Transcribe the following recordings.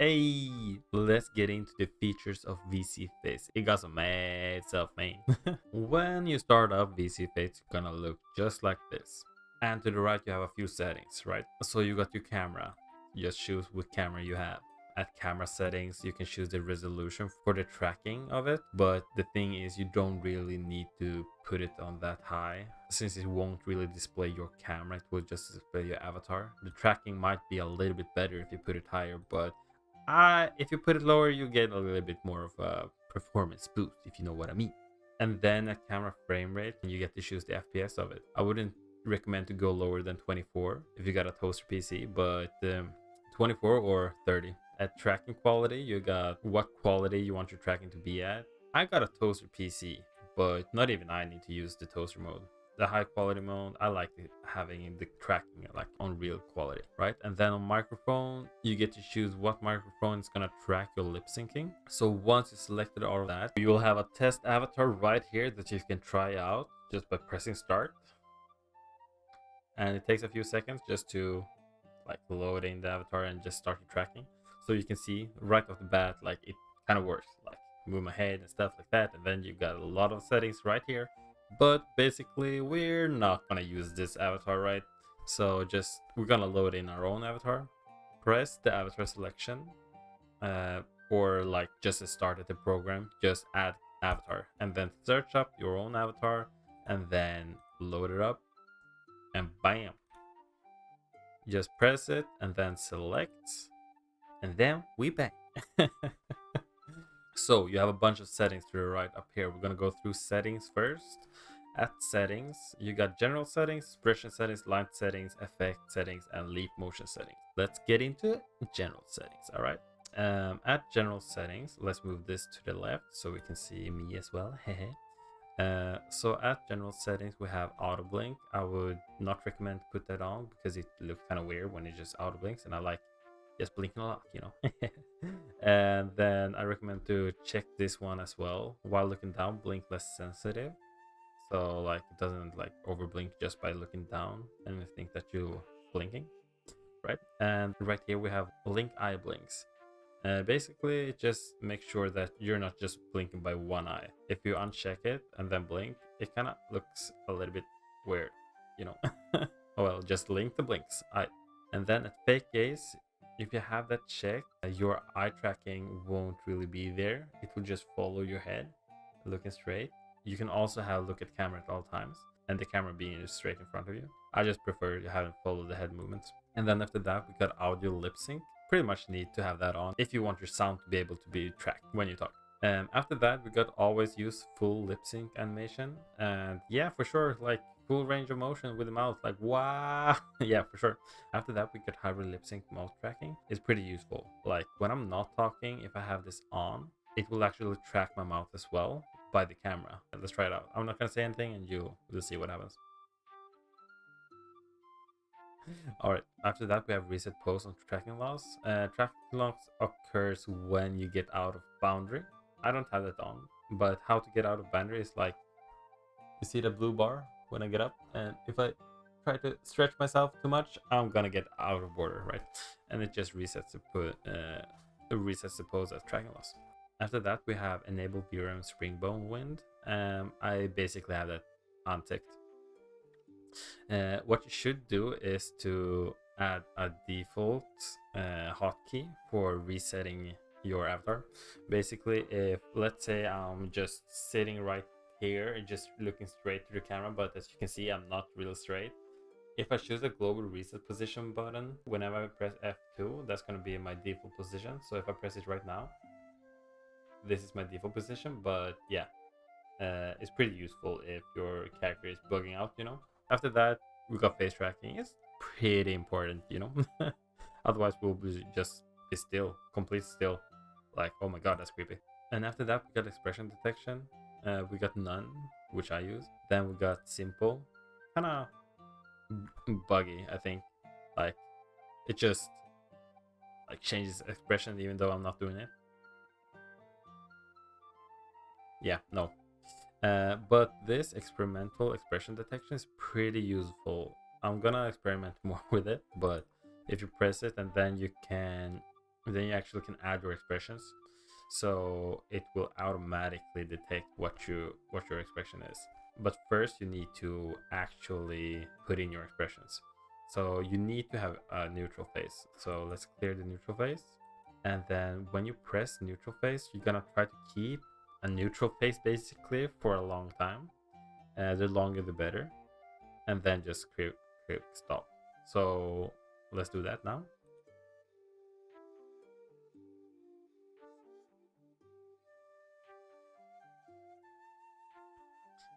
Hey, let's get into the features of Vseeface. It got some mad stuff, man. When you start up Vseeface, it's gonna look just like this. And to the right, you have a few settings, right? So you got your camera. You just choose what camera you have. At camera settings, you can choose the resolution for the tracking of it. But the thing is, you don't really need to put it on that high, since it won't really display your camera. It will just display your avatar. The tracking might be a little bit better if you put it higher, but if you put it lower, you get a little bit more of a performance boost, if you know what I mean. And then at camera frame rate, you get to choose the FPS of it. I wouldn't recommend to go lower than 24 if you got a toaster PC, but 24 or 30. At tracking quality, you got what quality you want your tracking to be at. I got a toaster PC, but not even I need to use the toaster mode. The high quality mode, I like having the tracking like on real quality, right? And then on microphone, you get to choose what microphone is gonna track your lip syncing. So once you selected all of that, you will have a test avatar right here that you can try out just by pressing start. And it takes a few seconds just to like load in the avatar and just start tracking. So you can see right off the bat, like it kind of works, like move my head and stuff like that. And then you got a lot of settings right here. But basically, we're not gonna use this avatar, right? So we're gonna load in our own avatar. Press the avatar selection, or like just started the program, just add avatar, and then search up your own avatar, and then load it up, and bam! Just press it, and then select, and then we bang. So you have a bunch of settings to the right up here. We're gonna go through settings first. At settings, you got general settings, expression settings, light settings, effect settings, and leap motion settings. Let's get into general settings. All right. At general settings, let's move this to the left so we can see me as well. So at general settings, we have auto blink. I would not recommend to put that on because it looks kind of weird when it just auto blinks, and I like just blinking a lot, you know. And then I recommend to check this one as well. While looking down, blink less sensitive. So like it doesn't like over blink just by looking down and think that you're blinking, right? And right here we have blink eye blinks. Basically, just make sure that you're not just blinking by one eye. If you uncheck it and then blink, it kind of looks a little bit weird, you know. Oh well, just link the blinks. And then at fake gaze, if you have that checked, your eye tracking won't really be there. It will just follow your head, looking straight. You can also have look at camera at all times, and the camera being straight in front of you. I just prefer to have it follow the head movements. And then after that, we got audio lip sync. Pretty much need to have that on if you want your sound to be able to be tracked when you talk. After that, we got always use full lip sync animation. And yeah, for sure, like full range of motion with the mouth, like wow. Yeah, for sure. After that, we got hybrid lip sync mouth tracking. It's pretty useful. Like when I'm not talking, if I have this on, it will actually track my mouth as well by the camera. Let's try it out. I'm not gonna say anything, and you will see what happens. All right. After that, we have reset pose on tracking loss. Tracking loss occurs when you get out of boundary. I don't have that on, but how to get out of boundary is like you see the blue bar when I get up, and if I try to stretch myself too much, I'm gonna get out of border, right? And it just resets the pose as tracking loss. After that, we have enable VRM springbone wind. I basically have that unticked. What you should do is to add a default hotkey for resetting your avatar. Basically, if let's say I'm just sitting right here and just looking straight to the camera, but as you can see, I'm not real straight. If I choose the global reset position button, whenever I press F2, that's going to be my default position. So if I press it right now, this is my default position. But yeah, it's pretty useful if your character is bugging out, you know. After that, we got face tracking. It's pretty important, you know. Otherwise, we'll just be still, complete still. Like, oh my god, that's creepy. And after that, we got expression detection. We got none, which I use. Then we got simple, kind of buggy, I think. Like, it just like changes expression even though I'm not doing it. Yeah, no. But this experimental expression detection is pretty useful. I'm gonna experiment more with it, but if you press it and then you can And then you actually can add your expressions, so it will automatically detect what your expression is. But first you need to actually put in your expressions. So you need to have a neutral face. So let's clear the neutral face. And then when you press neutral face, you're gonna try to keep a neutral face basically for a long time. The longer the better. And then just click stop. So let's do that now.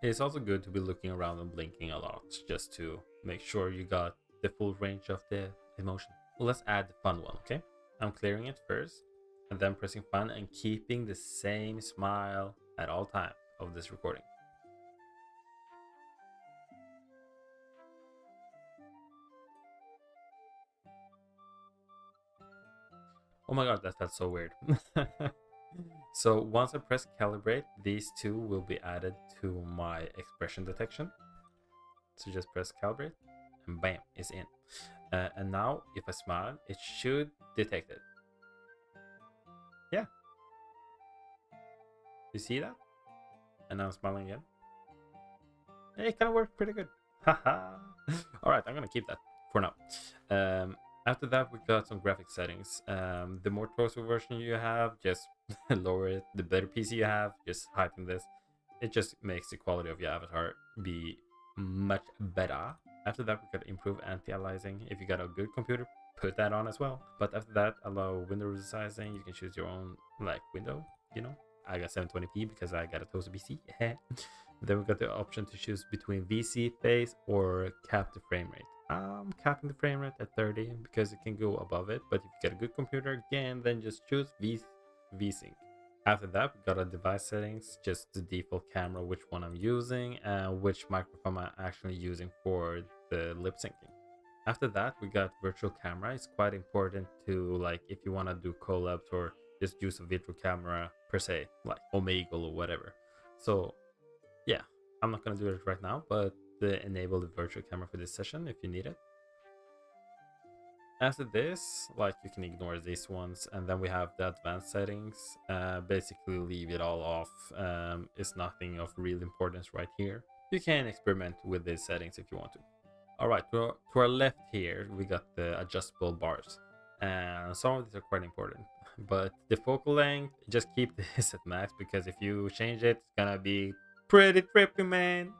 It's also good to be looking around and blinking a lot just to make sure you got the full range of the emotion. Let's add the fun one, okay? I'm clearing it first and then pressing fun and keeping the same smile at all times of this recording. Oh my god, that felt so weird. So once I press calibrate, these two will be added to my expression detection. So just press calibrate and bam, it's in. And now if I smile, it should detect it. Yeah. You see that? And now I'm smiling again. Hey, it kind of worked pretty good. Haha. Alright, I'm gonna keep that for now. After that, we got some graphic settings. The more torso version you have, just lower it. The better PC you have, just heighten this. It just makes the quality of your avatar be much better. After that, we got improve anti-aliasing. If you got a good computer, put that on as well. But after that, allow window resizing. You can choose your own like window, you know. I got 720p because I got a toaster PC. Then we got the option to choose between Vseeface or cap the frame rate. I'm capping the frame rate at 30 because it can go above it. But if you get a good computer again, then just choose VSync. After that, we got our device settings, just the default camera, which one I'm using, and which microphone I'm actually using for the lip syncing. After that, we got virtual camera. It's quite important to, like, if you want to do collabs or just use a virtual camera per se, like Omegle or whatever. So yeah, I'm not going to do it right now, but enable the virtual camera for this session if you need it. After this, like, you can ignore these ones, and then we have the advanced settings. Basically leave it all off. It's nothing of real importance right here. You can experiment with these settings if you want to. All right, to our left here, we got the adjustable bars, and some of these are quite important. But the focal length, just keep this at max, because if you change it, it's gonna be pretty trippy, man.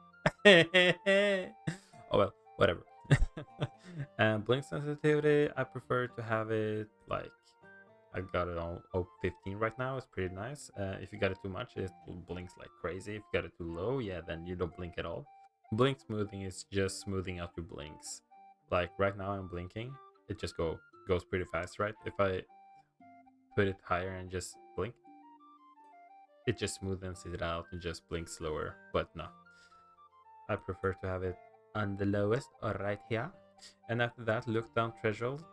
Oh well, whatever. And blink sensitivity, I prefer to have it like, I got it on 15 right now. It's pretty nice. If you got it too much, it blinks like crazy. If you got it too low, yeah, then you don't blink at all. Blink smoothing is just smoothing out your blinks. Like right now I'm blinking, it just goes pretty fast, right? If I put it higher and just blink, it just smoothens it out and just blinks slower. But no, I prefer to have it on the lowest or right here. And after that, look down threshold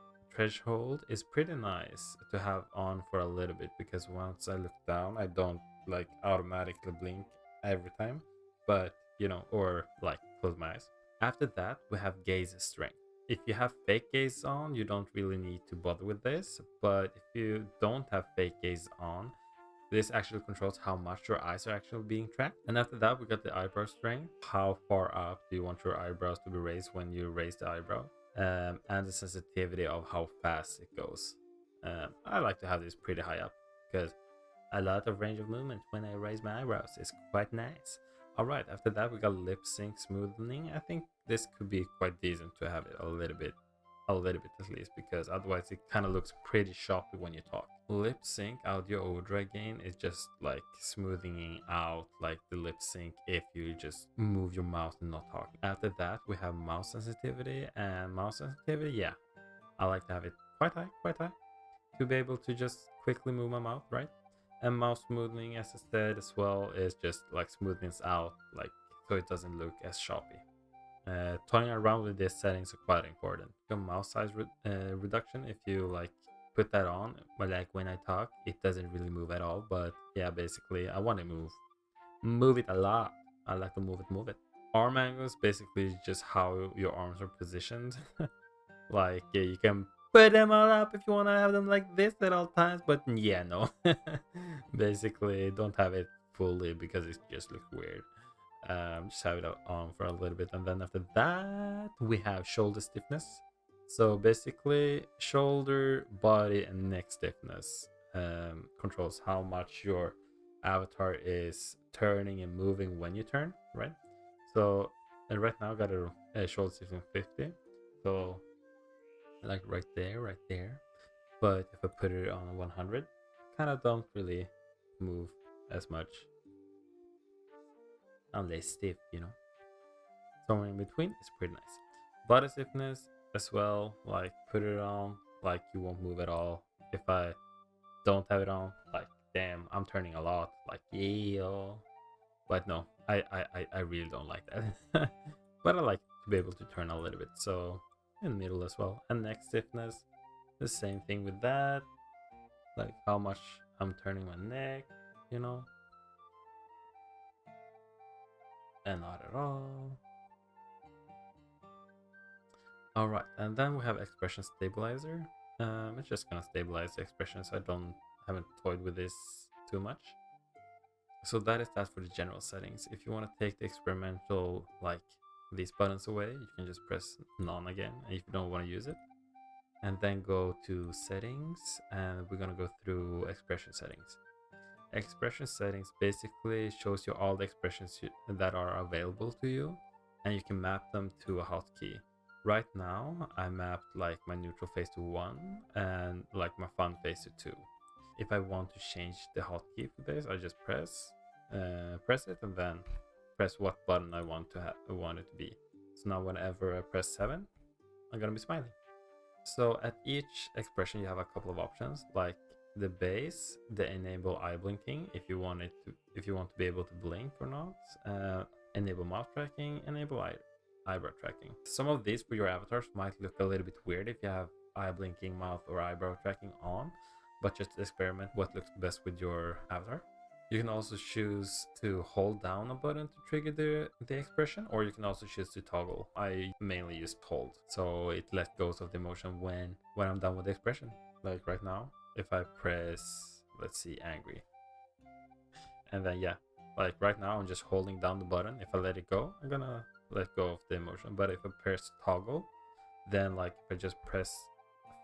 is pretty nice to have on for a little bit, because once I look down, I don't like automatically blink every time, but you know, or like close my eyes. After that, we have gaze strength. If you have fake gaze on, you don't really need to bother with this, but if you don't have fake gaze on, this actually controls how much your eyes are actually being tracked. And after that, we got the eyebrow string. How far up do you want your eyebrows to be raised when you raise the eyebrow? And the sensitivity of how fast it goes. I like to have this pretty high up because a lot of range of movement when I raise my eyebrows is quite nice. Alright, after that we got lip sync smoothing. I think this could be quite decent to have it a little bit at least, because otherwise it kind of looks pretty choppy when you talk. Lip sync audio overdrive gain is just like smoothing out like the lip sync if you just move your mouth and not talking. After that we have mouse sensitivity, and mouse sensitivity, yeah, I like to have it quite high to be able to just quickly move my mouth, right? And mouse smoothing, as I said as well, is just like smoothens out, like, so it doesn't look as choppy. Toying around with these settings are quite important. The mouse size reduction, if you like put that on, but like when I talk, it doesn't really move at all. But yeah, basically I want to move it a lot. I like to move it. Arm angles basically just how your arms are positioned. Like, yeah, you can put them all up if you want to have them like this at all times. But yeah, no. Basically, don't have it fully because it just looks weird. Just have it on for a little bit, and then after that we have shoulder stiffness. So basically, shoulder, body, and neck stiffness controls how much your avatar is turning and moving when you turn, right? So, and right now I got a shoulder stiffness 50, so like right there. But if I put it on 100, kind of don't really move as much unless stiff, you know. Somewhere in between is pretty nice. Body stiffness as well, like put it on, like you won't move at all. If I don't have it on, like damn, I'm turning a lot, like yeah. But no, I really don't like that. But I like to be able to turn a little bit, so in the middle as well. And neck stiffness, the same thing with that, like how much I'm turning my neck, you know, and not at all. All right, and then we have expression stabilizer. It's just gonna stabilize the expression, so haven't toyed with this too much. So that is that for the general settings. If you want to take the experimental, like these buttons away, you can just press none again if you don't want to use it. And then go to settings, and we're gonna go through expression settings. Expression settings basically shows you all the expressions that are available to you, and you can map them to a hotkey. Right now, I mapped like my neutral face to 1 and like my fun face to 2. If I want to change the hotkey for this, I just press it and then press what button I want it to be. So now whenever I press 7, I'm gonna be smiling. So at each expression, you have a couple of options, like the base, the enable eye blinking if you want to be able to blink or not, enable mouth tracking, enable eyebrow tracking. Some of these for your avatars might look a little bit weird if you have eye blinking, mouth, or eyebrow tracking on, but just experiment what looks best with your avatar. You can also choose to hold down a button to trigger the expression, or you can also choose to toggle. I mainly use hold, so it lets go of the emotion when I'm done with the expression. Like right now, if I press, let's see, angry, and then yeah, like right now I'm just holding down the button. If I let it go, I'm gonna let go of the emotion. But if I press toggle, then like if I just press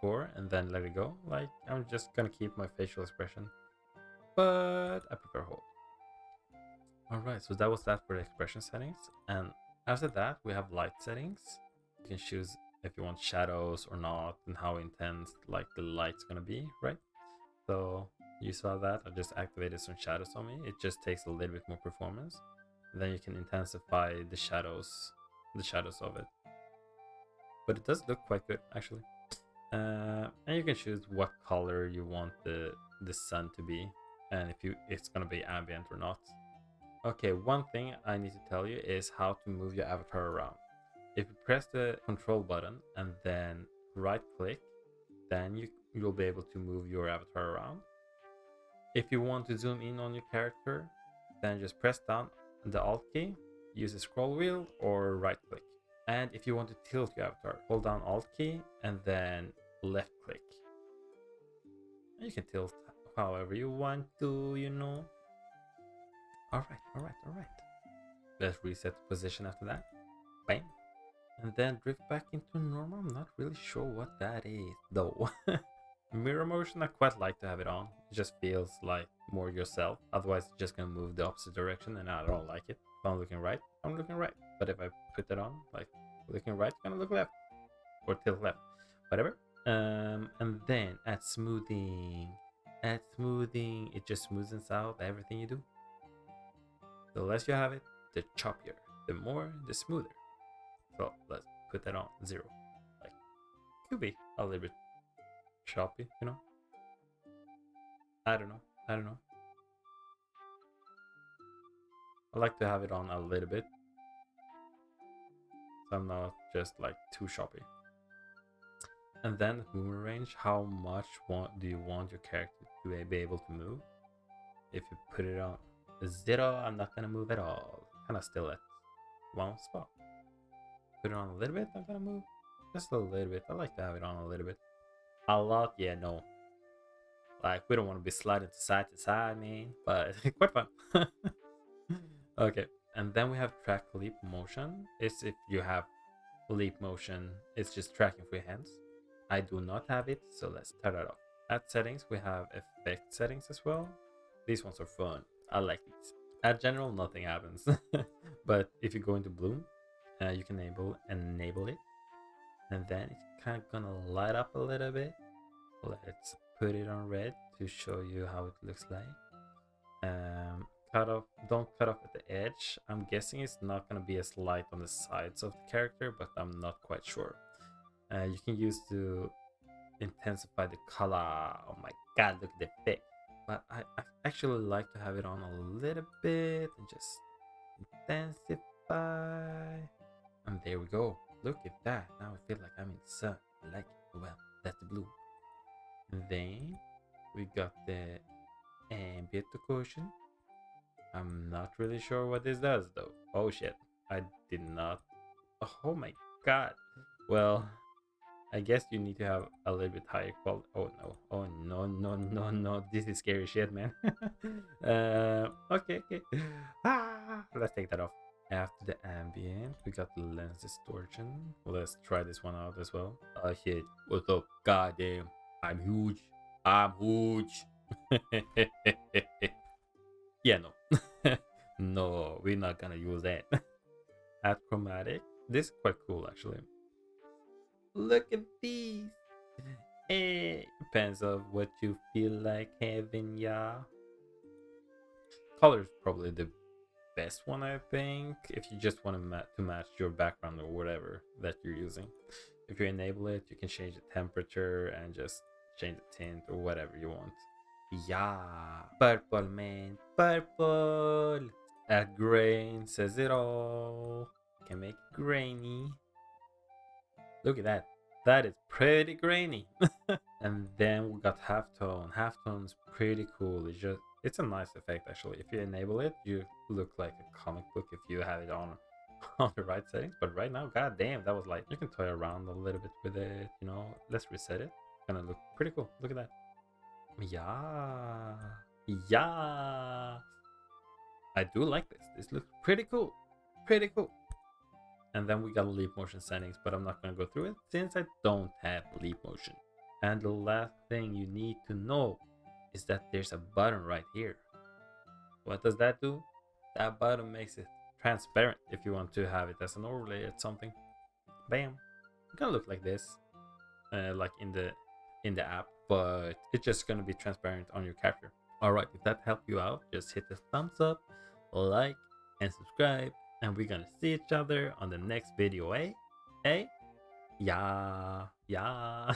4 and then let it go, like I'm just gonna keep my facial expression, but I prefer hold. Alright, so that was that for the expression settings, and after that we have light settings. You can choose if you want shadows or not, and how intense like the light's gonna be, right? So you saw that I just activated some shadows on me. It just takes a little bit more performance. And then you can intensify the shadows of it, but it does look quite good actually. And you can choose what color you want the sun to be, and if it's gonna be ambient or not. Okay, one thing I need to tell you is how to move your avatar around. If you press the control button and then right click, then you'll be able to move your avatar around. If you want to zoom in on your character, then just press down the alt key, use the scroll wheel, or right click. And if you want to tilt your avatar, hold down alt key and then left click. You can tilt however you want to, you know. Alright. Let's reset the position after that. Bam. And then drift back into normal. I'm not really sure what that is though. Mirror motion, I quite like to have it on. It just feels like more yourself. Otherwise, it's just gonna move the opposite direction and I don't like it. If I'm looking right, I'm looking right. But if I put that on, like looking right, it's gonna look left. Or tilt left. Whatever. And then at smoothing, it just smoothens out everything you do. The less you have it, the choppier. The more, the smoother. So let's put that on 0. Like, could be a little bit choppy, you know? I don't know. I like to have it on a little bit, so I'm not just like too choppy. And then movement range, how much do you want your character to be able to move? If you put it on 0, I'm not gonna move at all. Kinda still at one spot. Put it on a little bit, I'm gonna move just a little bit. I like to have it on a little bit. A lot? Yeah, no. Like, we don't want to be sliding to side, man. But quite fun. Okay, and then we have track leap motion. It's if you have leap motion, it's just tracking for your hands. I do not have it, so let's turn that off. At settings, we have effect settings as well. These ones are fun. I like these. At general, nothing happens. But if you go into bloom, you can enable it. And then it's kind of gonna light up a little bit. Let's put it on red to show you how it looks like. Don't cut off at the edge. I'm guessing it's not gonna be as light on the sides of the character, but I'm not quite sure. You can use to intensify the color. Oh my god, look at the fit. But I actually like to have it on a little bit and just intensify. And there we go. Look at that. Now I feel like I'm in the sun. I like it. Well, that's the blue. And then we got the Ambient Quotient. I'm not really sure what this does though. Oh shit. I did not. Oh my god. Well, I guess you need to have a little bit higher quality. Oh no. Oh no, no, no, no. This is scary shit, man. Okay, okay. Let's take that off. After the ambient, we got the lens distortion. Let's try this one out as well. Oh shit. What's up? Goddamn. I'm huge. I'm huge. Yeah, no. No, we're not gonna use that. Add chromatic. This is quite cool actually. Look at these. Depends on what you feel like having, yeah. Color is probably the best one, I think, if you just want to match your background or whatever that you're using. If you enable it, you can change the temperature and just change the tint or whatever you want. Yeah, purple, man, purple. Add grain says it all. Can make it grainy. Look at that. That is pretty grainy. And then we got halftone. Halftone's pretty cool. It's a nice effect actually. If you enable it, you look like a comic book if you have it on on the right settings. But right now, god damn, that was like, you can toy around a little bit with it, you know. Let's reset it. Gonna look pretty cool. Look at that. Yeah. Yeah. I do like this. This looks pretty cool. Pretty cool. And then we got leap motion settings, but I'm not gonna go through it since I don't have leap motion. And the last thing you need to know is that there's a button right here. What does that do? That button makes it transparent if you want to have it as an overlay or something. Bam. It's gonna look like this, like in the app, but it's just gonna be transparent on your character. All right, if that helped you out, just hit the thumbs up, like, and subscribe, and we're gonna see each other on the next video, eh? Eh? Yeah, yeah.